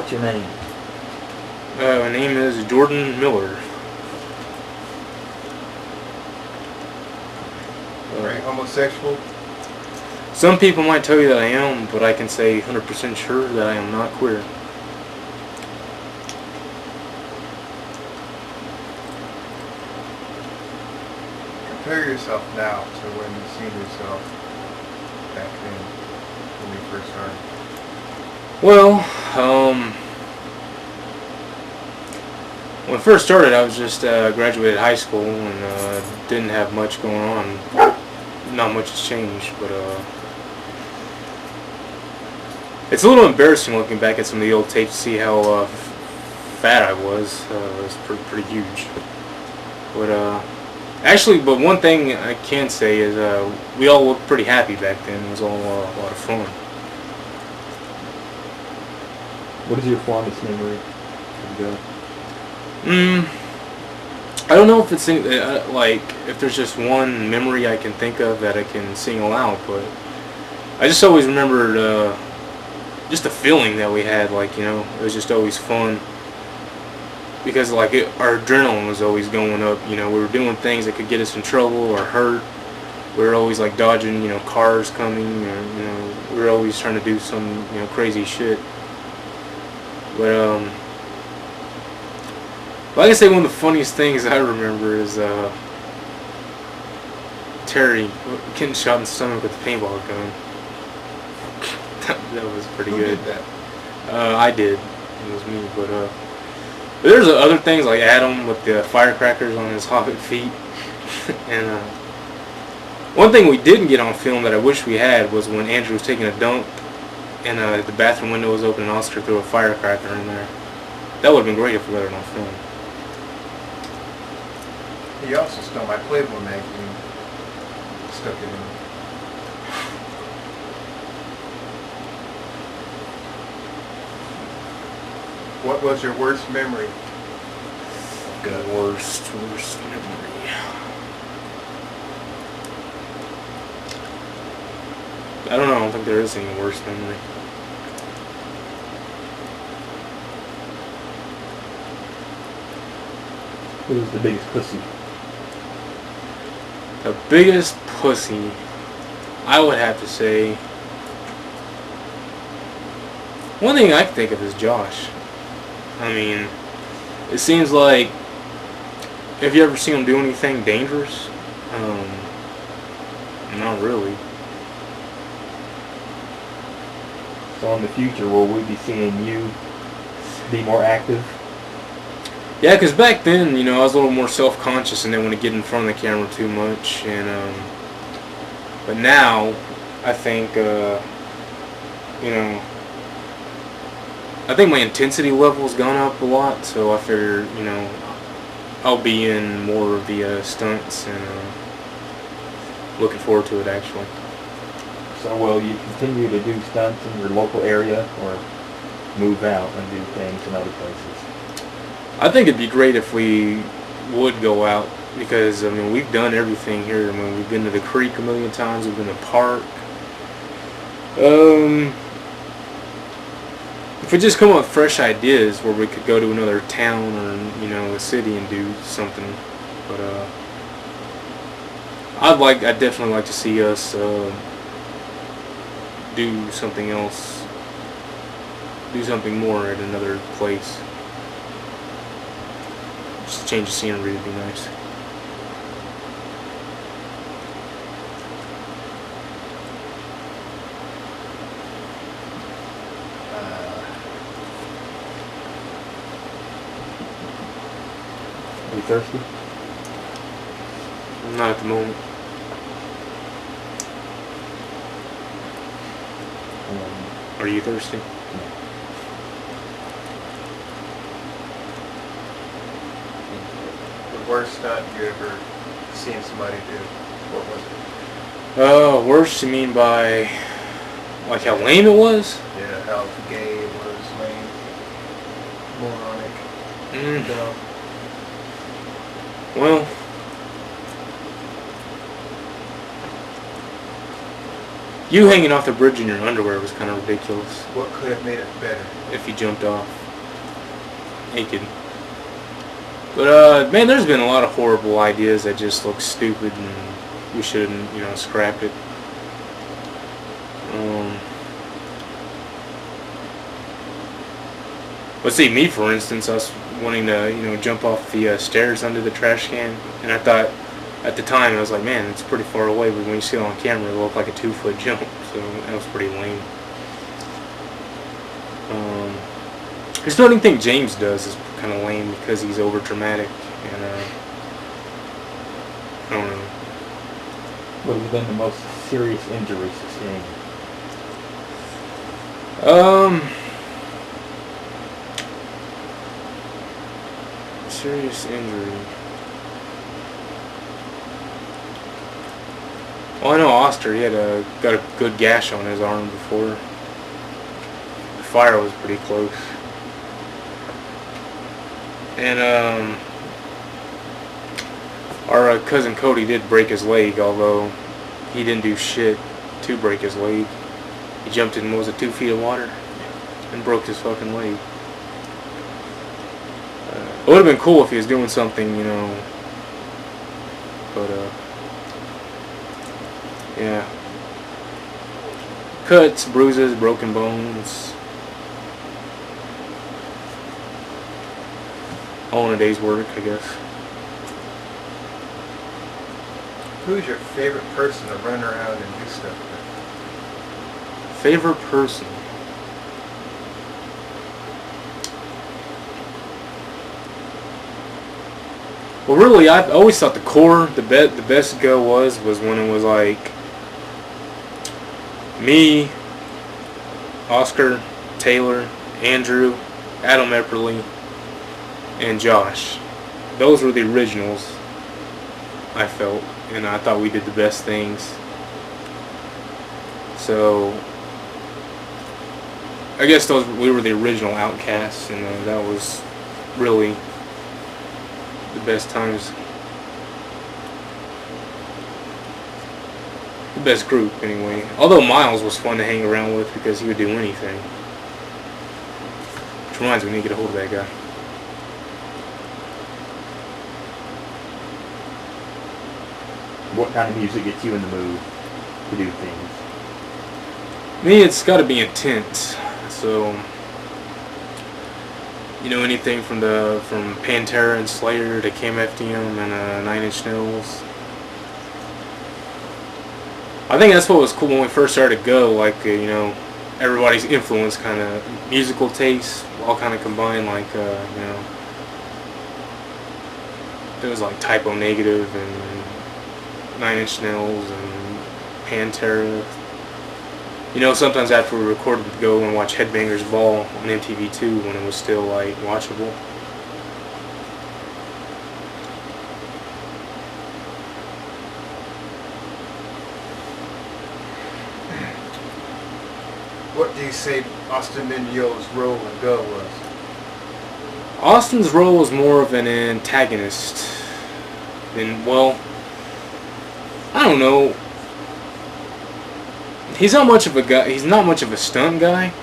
What's your name? My name is Jordon Miller. Are you homosexual? Some people might tell you that I am, but I can say 100% sure that I am not queer. Compare yourself now to when you seen yourself back then, when you first started. Well, when I first started, I was just graduated high school and didn't have much going on. Not much has changed, but it's a little embarrassing looking back at some of the old tapes to see how fat I was. It was pretty huge. But but one thing I can say is we all looked pretty happy back then. It was all a lot of fun. What is your fondest memory of God? I don't know if it's if there's just one memory I can think of that I can single out, but I just always remembered just the feeling that we had. It was just always fun because our adrenaline was always going up. We were doing things that could get us in trouble or hurt. We were always dodging cars coming, or we were always trying to do some crazy shit. But like I say, one of the funniest things I remember is Terry getting shot in the stomach with a paintball gun. that was pretty good. Who did that? I did. It was me. But there's other things like Adam with the firecrackers on his hobbit feet. And one thing we didn't get on film that I wish we had was when Andrew was taking a dump and the bathroom window was open and Oscar threw a firecracker in there. That would have been great if we got it on film. He also stole my Playboy magazine. Stuck it in. What was your worst memory? Worst memory. I don't know. I don't think there is any worst memory. Who was the biggest pussy? The biggest pussy, I would have to say. One thing I can think of is Josh. I mean, it seems like have you ever seen him do anything dangerous? Not really. So in the future, will we be seeing you be more active? Yeah, because back then, I was a little more self-conscious and didn't want to get in front of the camera too much. And but now, I think, I think my intensity level's gone up a lot. So I figure, I'll be in more of the stunts and looking forward to it actually. So will you continue to do stunts in your local area or move out and do things in other places? I think it'd be great if we would go out because, we've done everything here. We've been to the creek a million times. We've been to the park. If we just come up with fresh ideas where we could go to another town or, a city and do something. But, I'd definitely like to see us, do something else. Do something more at another place. Just change the scenery would be nice. Are you thirsty? Not at the moment. Are you thirsty? The worst stunt you ever seen somebody do? What was it? Worse you mean by how lame it was? Yeah, how gay it was, lame, moronic, dumb. Well, You hanging off the bridge in your underwear was kind of ridiculous. What could have made it better? If you jumped off naked. But man, there's been a lot of horrible ideas that just look stupid, and we shouldn't, scrap it. Let's see, me for instance, I was wanting to, jump off the stairs under the trash can, and I thought at the time I was like, man, it's pretty far away, but when you see it on camera, it looked like a 2-foot jump, so that was pretty lame. I just don't even think James does is kind of lame because he's over dramatic, and I don't know. What has been the most serious injury sustained? Serious injury. Well, I know Oster, he got a good gash on his arm before. The fire was pretty close. And our cousin Cody did break his leg, although he didn't do shit to break his leg. He jumped in, what was it, 2 feet of water and broke his fucking leg. It would have been cool if he was doing something, but yeah. Cuts, bruises, broken bones. All in a day's work, I guess. Who's your favorite person to run around and do stuff with? Favorite person? Well, really, I've always thought the best go was when it was like me, Oscar, Taylor, Andrew, Adam Epperly, and Josh. Those were the originals, I felt, and I thought we did the best things. So I guess we were the original outcasts, and that was really the best times. The best group, anyway. Although Miles was fun to hang around with because he would do anything. Which reminds me, we need to get a hold of that guy. What kind of music gets you in the mood to do things? Me, it's got to be intense. So, anything from Pantera and Slayer to KMFDM and 9 Inch Nails. I think that's what was cool when we first started to go. Like, everybody's influence, kind of musical tastes, all kind of combined. Like, there was like Typo Negative and 9 Inch Nails and Pantera. Sometimes after we recorded, we'd go and watch Headbangers Ball on MTV2 when it was still like watchable. What do you say Austin Minyo's role in Go was? Austin's role was more of an antagonist than, well, I don't know. He's not much of a guy. He's not much of a stunt guy,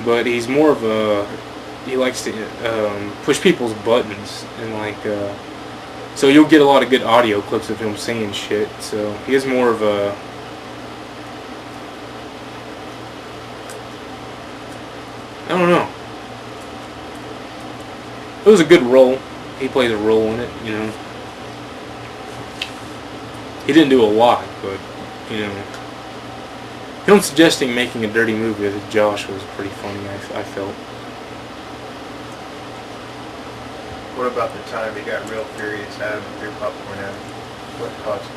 but he's more of a. He likes to push people's buttons and like. So you'll get a lot of good audio clips of him saying shit. So he is more of a. I don't know. It was a good role. He plays a role in it, He didn't do a lot, but him suggesting making a dirty movie with Josh was pretty funny, I felt. What about the time he got real furious out of your popcorn at him? What caused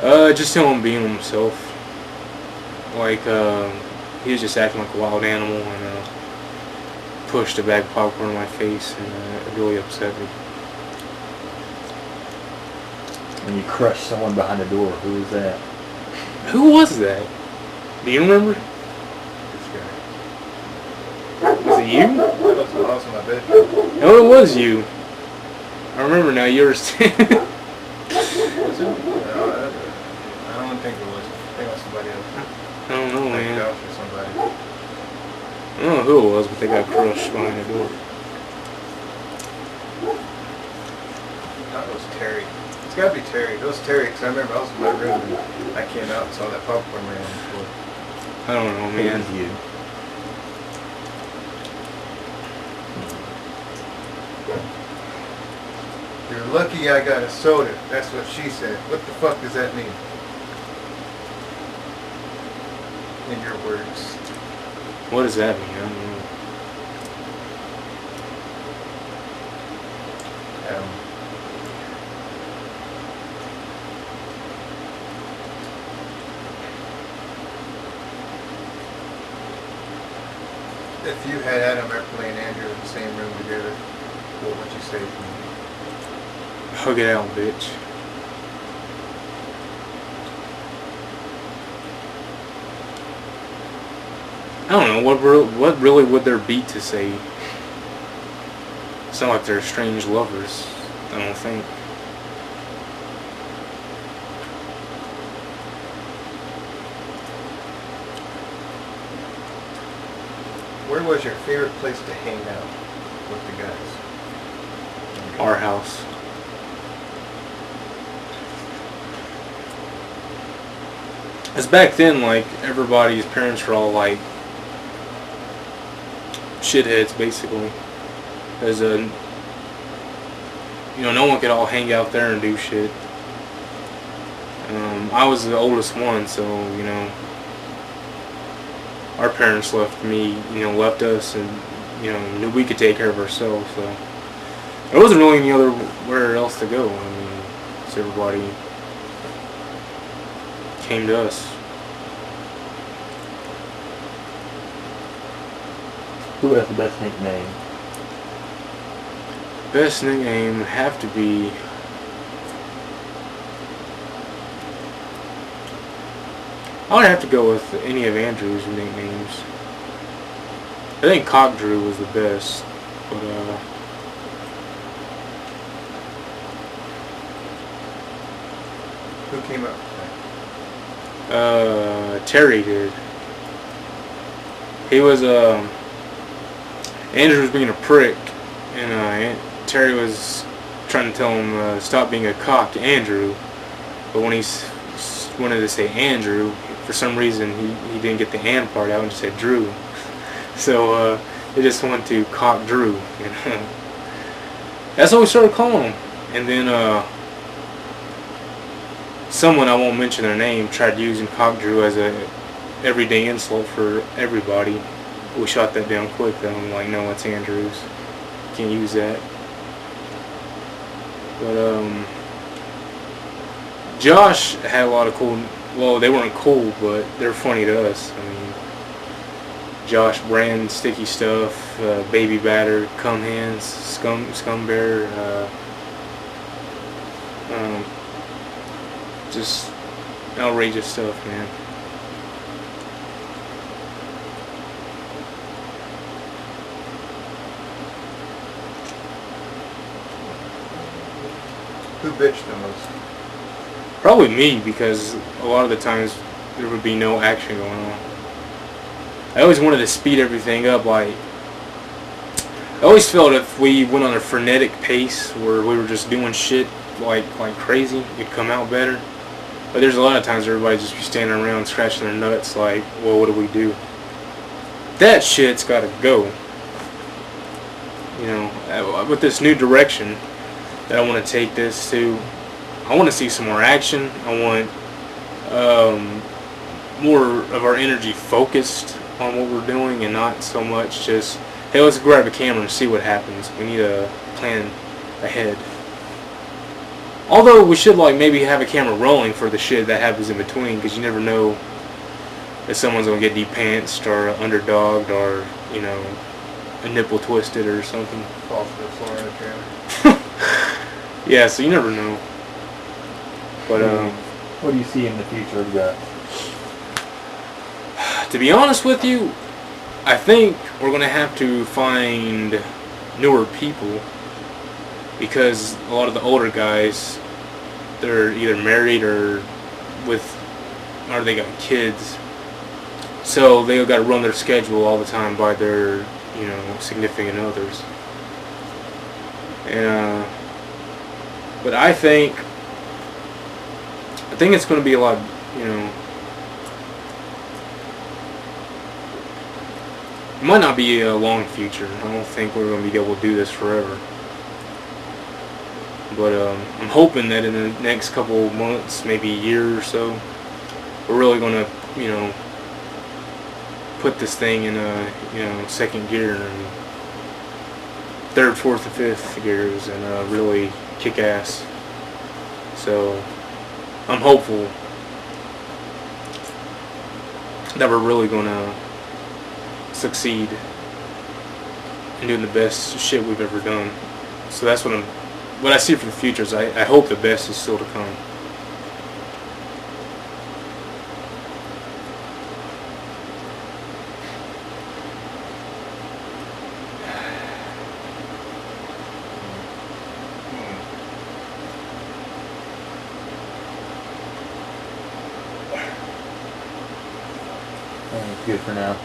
that? Just him being himself. Like, he was just acting like a wild animal and pushed a bag of popcorn in my face, and it really upset me. When you crushed someone behind the door, who was that? Who was that? Do you remember? This guy. Was it you? That was when I was in my bedroom. No, it was you. I remember now. You were. Was it? I don't think it was. I think it was somebody else. I don't know, Like man. Josh or somebody. I don't know who it was, but they got crushed behind the door. I thought it was Terry. It's gotta be Terry. It was Terry, because I remember I was in my room and I came out and saw that popcorn man on the floor. I don't know, It man. was you. You're lucky I got a soda. That's what she said. What the fuck does that mean? In your words. What does that mean? I don't know. Um, if you had Adam Eppley and Andrew in the same room together, what would you say to me? Hug it out, bitch. I don't know, what really would there be to say? It's not like they're strange lovers, I don't think. Where was your favorite place to hang out with the guys? Our house. As back then, like, everybody's parents were all like shitheads, basically. As a, you know, no one could all hang out there and do shit. I was the oldest one, so, you know, our parents left us, and, you know, knew we could take care of ourselves, so there wasn't really any other where else to go. I mean, so everybody came to us. Who has the best nickname? Best nickname would have to be I would have to go with any of Andrew's nicknames. I think Cock Drew was the best, but Who came up with that? Terry did. He was Andrew was being a prick, and Terry was trying to tell him stop being a cock, Andrew. But when he wanted to say Andrew, for some reason he didn't get the and part out and just said Drew. So it just went to Cock Drew. You know? That's what we started calling him. And then someone, I won't mention their name, tried using Cock Drew as a everyday insult for everybody. We shot that down quick though. I'm like, no, it's Andrews. Can't use that. But Josh had a lot of cool. Well, they weren't cool, but they're funny to us. I mean, Josh Brand, Sticky Stuff, Baby Batter, Cum Hands, Scum Bear, just outrageous stuff, man. Who bitched the most? Probably me, because a lot of the times there would be no action going on. I always wanted to speed everything up. Like, I always felt if we went on a frenetic pace where we were just doing shit like crazy, it'd come out better. But there's a lot of times everybody just be standing around scratching their nuts like, well, what do we do? That shit's gotta go. You know, with this new direction that I want to take this to, I want to see some more action. I want more of our energy focused on what we're doing and not so much just, hey, let's grab a camera and see what happens. We need a plan ahead. Although we should maybe have a camera rolling for the shit that happens in between, because you never know if someone's going to get depantsed or underdogged or, you know, a nipple twisted or something. Fall to the floor in the trailer. Yeah, so you never know. But what do you see in the future of that? To be honest with you, I think we're going to have to find newer people, because a lot of the older guys, they're either married or with or they got kids, so they got to run their schedule all the time by their, you know, significant others. And but I think it's going to be a lot, you know. It might not be a long future. I don't think we're going to be able to do this forever. But I'm hoping that in the next couple of months, maybe a year or so, we're really going to, you know, put this thing in a, you know, second gear and third, fourth, and fifth gears and really kick ass. So I'm hopeful that we're really going to succeed in doing the best shit we've ever done. So that's what I see for the future is I hope the best is still to come. I think it's good for now.